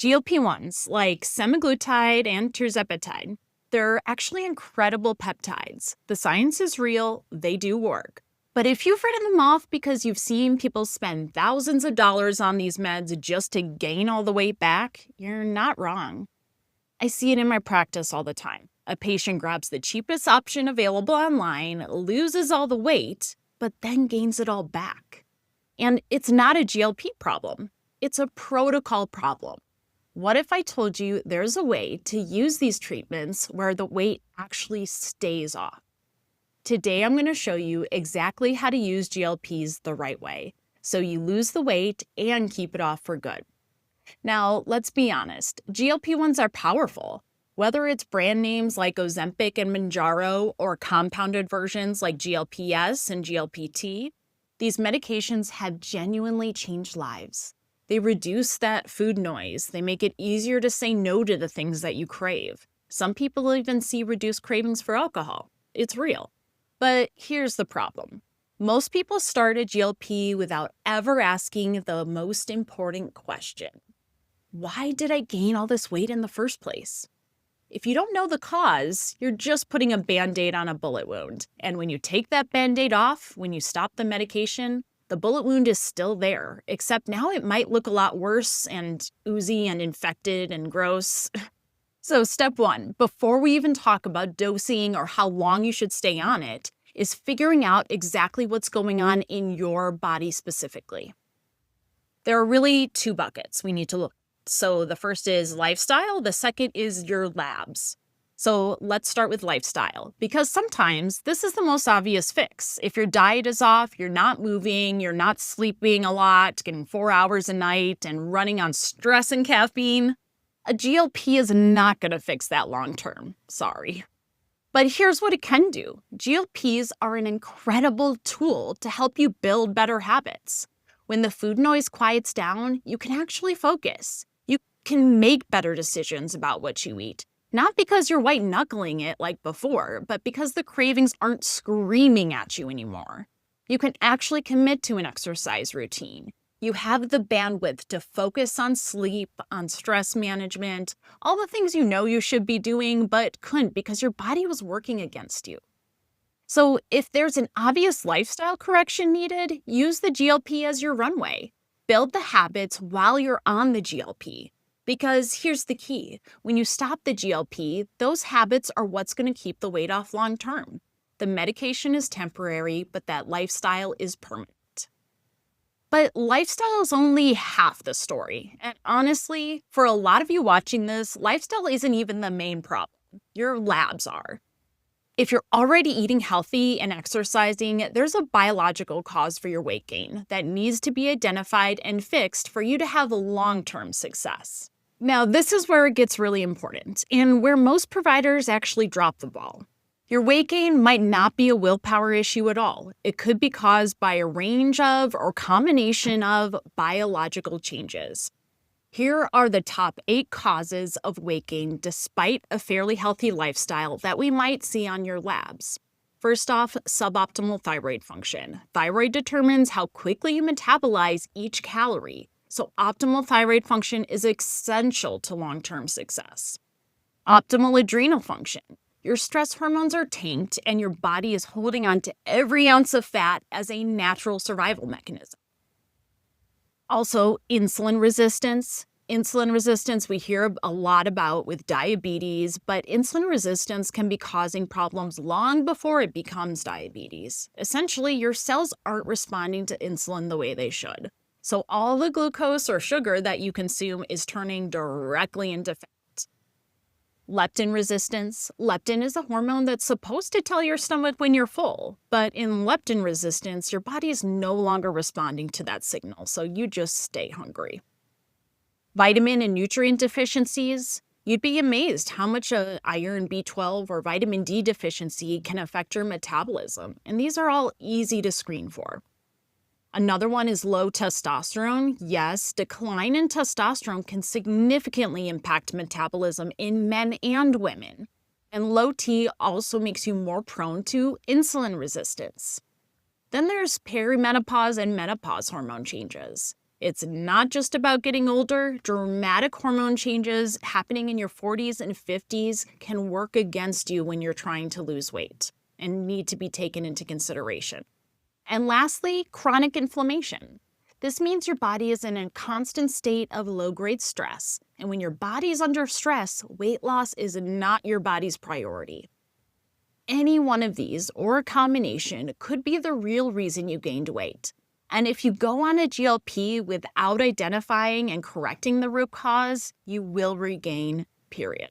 GLP-1s like Semaglutide and Tirzepatide, they're actually incredible peptides. The science is real, they do work. But if you've written them off because you've seen people spend thousands of dollars on these meds just to gain all the weight back, you're not wrong. I see it in my practice all the time. A patient grabs the cheapest option available online, loses all the weight, but then gains it all back. And it's not a GLP problem. It's a protocol problem. What if I told you there's a way to use these treatments where the weight actually stays off? Today, I'm going to show you exactly how to use GLPs the right way, so you lose the weight and keep it off for good. Now, let's be honest, GLP-1s are powerful. Whether it's brand names like Ozempic and Mounjaro or compounded versions like GLPs and GLPT, these medications have genuinely changed lives. They reduce that food noise. They make it easier to say no to the things that you crave. Some people even see reduced cravings for alcohol. It's real. But here's the problem. Most people start a GLP without ever asking the most important question. Why did I gain all this weight in the first place? If you don't know the cause, you're just putting a Band-Aid on a bullet wound. And when you take that Band-Aid off, when you stop the medication, the bullet wound is still there, except now it might look a lot worse and oozy and infected and gross. So step one, before we even talk about dosing or how long you should stay on it, is figuring out exactly what's going on in your body specifically. There are really two buckets we need to look at. So the first is lifestyle, the second is your labs. So let's start with lifestyle, because sometimes this is the most obvious fix. If your diet is off, you're not moving, you're not sleeping a lot, getting 4 hours a night, and running on stress and caffeine, a GLP is not going to fix that long term. Sorry. But here's what it can do. GLPs are an incredible tool to help you build better habits. When the food noise quiets down, you can actually focus. You can make better decisions about what you eat. Not because you're white-knuckling it like before, but because the cravings aren't screaming at you anymore. You can actually commit to an exercise routine. You have the bandwidth to focus on sleep, on stress management, all the things you know you should be doing but couldn't because your body was working against you. So if there's an obvious lifestyle correction needed, use the GLP as your runway. Build the habits while you're on the GLP. Because here's the key, when you stop the GLP, those habits are what's going to keep the weight off long term. The medication is temporary, but that lifestyle is permanent. But lifestyle is only half the story. And honestly, for a lot of you watching this, lifestyle isn't even the main problem. Your labs are. If you're already eating healthy and exercising, there's a biological cause for your weight gain that needs to be identified and fixed for you to have long-term success. Now, this is where it gets really important, and where most providers actually drop the ball. Your weight gain might not be a willpower issue at all. It could be caused by a range of or combination of biological changes. Here are the top 8 causes of weight gain despite a fairly healthy lifestyle that we might see on your labs. First off, suboptimal thyroid function. Thyroid determines how quickly you metabolize each calorie. So optimal thyroid function is essential to long-term success. Optimal adrenal function. Your stress hormones are tanked and your body is holding on to every ounce of fat as a natural survival mechanism. Also, insulin resistance. Insulin resistance we hear a lot about with diabetes, but insulin resistance can be causing problems long before it becomes diabetes. Essentially, your cells aren't responding to insulin the way they should. So all the glucose or sugar that you consume is turning directly into fat. Leptin resistance. Leptin is a hormone that's supposed to tell your stomach when you're full, but in leptin resistance, your body is no longer responding to that signal, so you just stay hungry. Vitamin and nutrient deficiencies. You'd be amazed how much iron, B12, or vitamin D deficiency can affect your metabolism, and these are all easy to screen for. Another one is low testosterone. Yes, decline in testosterone can significantly impact metabolism in men and women. And low T also makes you more prone to insulin resistance. Then there's perimenopause and menopause hormone changes. It's not just about getting older. Dramatic hormone changes happening in your 40s and 50s can work against you when you're trying to lose weight and need to be taken into consideration. And lastly, chronic inflammation. This means your body is in a constant state of low-grade stress. And when your body is under stress, weight loss is not your body's priority. Any one of these, or a combination, could be the real reason you gained weight. And if you go on a GLP without identifying and correcting the root cause, you will regain, period.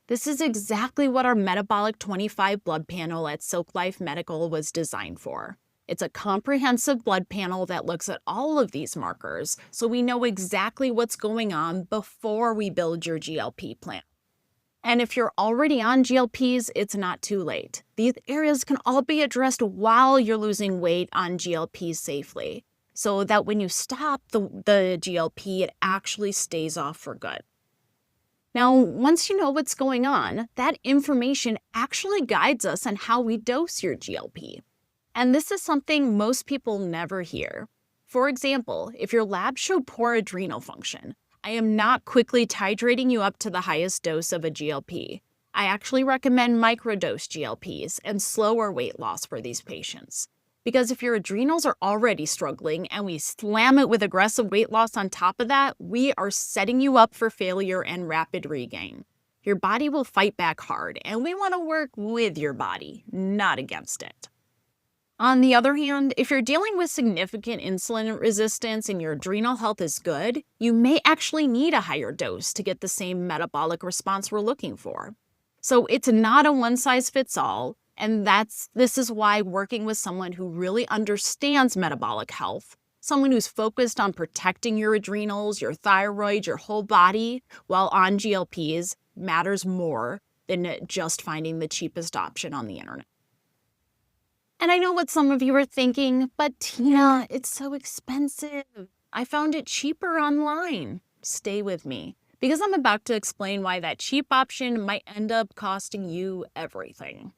This is exactly what our Metabolic 25 blood panel at Silk Life Medical was designed for. It's a comprehensive blood panel that looks at all of these markers, so we know exactly what's going on before we build your GLP plan. And if you're already on GLPs, it's not too late. These areas can all be addressed while you're losing weight on GLPs safely, so that when you stop the GLP, it actually stays off for good. Now, once you know what's going on, that information actually guides us on how we dose your GLP. And this is something most people never hear. For example, if your labs show poor adrenal function, I am not quickly titrating you up to the highest dose of a GLP. I actually recommend microdose GLPs and slower weight loss for these patients. Because if your adrenals are already struggling and we slam it with aggressive weight loss on top of that, we are setting you up for failure and rapid regain. Your body will fight back hard, and we want to work with your body, not against it. On the other hand, if you're dealing with significant insulin resistance and your adrenal health is good, you may actually need a higher dose to get the same metabolic response we're looking for. So it's not a one-size-fits-all, and this is why working with someone who really understands metabolic health, someone who's focused on protecting your adrenals, your thyroid, your whole body while on GLPs matters more than just finding the cheapest option on the internet. And I know what some of you are thinking, but Tina, it's so expensive. I found it cheaper online. Stay with me, because I'm about to explain why that cheap option might end up costing you everything.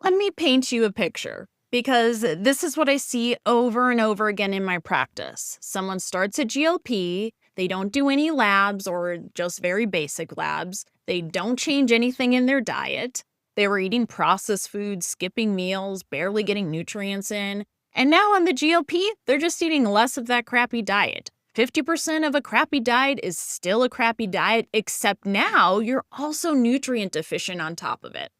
Let me paint you a picture, because this is what I see over and over again in my practice. Someone starts a GLP, they don't do any labs or just very basic labs, they don't change anything in their diet. They were eating processed foods, skipping meals, barely getting nutrients in. And now on the GLP, they're just eating less of that crappy diet. 50% of a crappy diet is still a crappy diet, except now you're also nutrient deficient on top of it.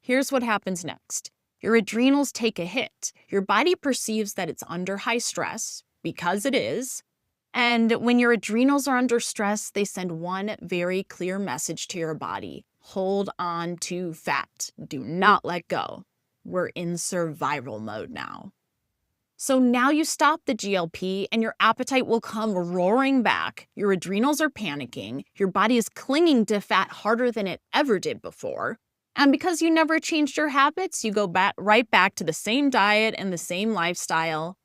Here's what happens next. Your adrenals take a hit. Your body perceives that it's under high stress, because it is. And when your adrenals are under stress, they send one very clear message to your body. Hold on to fat. Do not let go. We're in survival mode now. So now you stop the GLP and your appetite will come roaring back. Your adrenals are panicking. Your body is clinging to fat harder than it ever did before. And because you never changed your habits, you go right back to the same diet and the same lifestyle.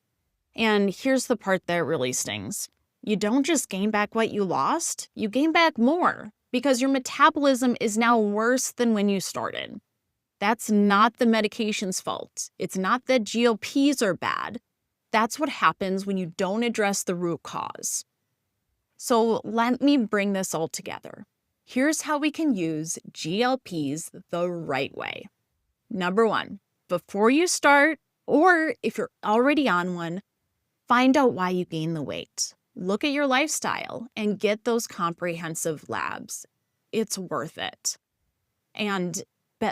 And here's the part that really stings. You don't just gain back what you lost, you gain back more. Because your metabolism is now worse than when you started. That's not the medication's fault. It's not that GLPs are bad. That's what happens when you don't address the root cause. So let me bring this all together. Here's how we can use GLPs the right way. Number one, before you start, or if you're already on one, find out why you gained the weight. Look at your lifestyle and get those comprehensive labs. It's worth it. And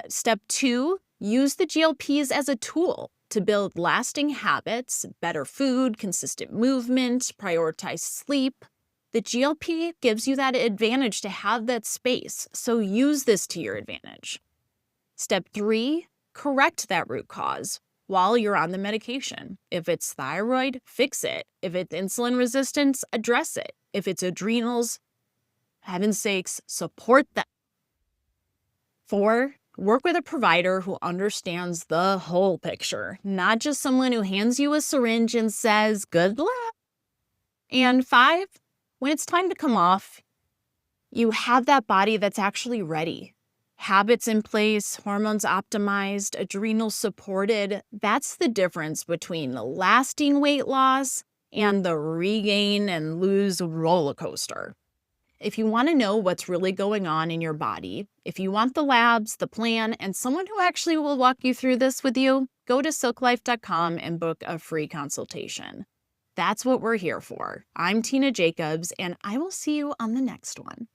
step two, use the GLPs as a tool to build lasting habits, better food, consistent movement, prioritize sleep. The GLP gives you that advantage to have that space, so use this to your advantage. Step three, correct that root cause while you're on the medication. If it's thyroid, fix it. If it's insulin resistance, address it. If it's adrenals, heaven's sakes, support them. 4, work with a provider who understands the whole picture, not just someone who hands you a syringe and says, good luck. And 5, when it's time to come off, you have that body that's actually ready. Habits in place, hormones optimized, adrenals supported. That's the difference between the lasting weight loss and the regain and lose roller coaster. If you want to know what's really going on in your body, if you want the labs, the plan, and someone who actually will walk you through this with you, go to silklife.com and book a free consultation. That's what we're here for. I'm Tina Jacobs, and I will see you on the next one.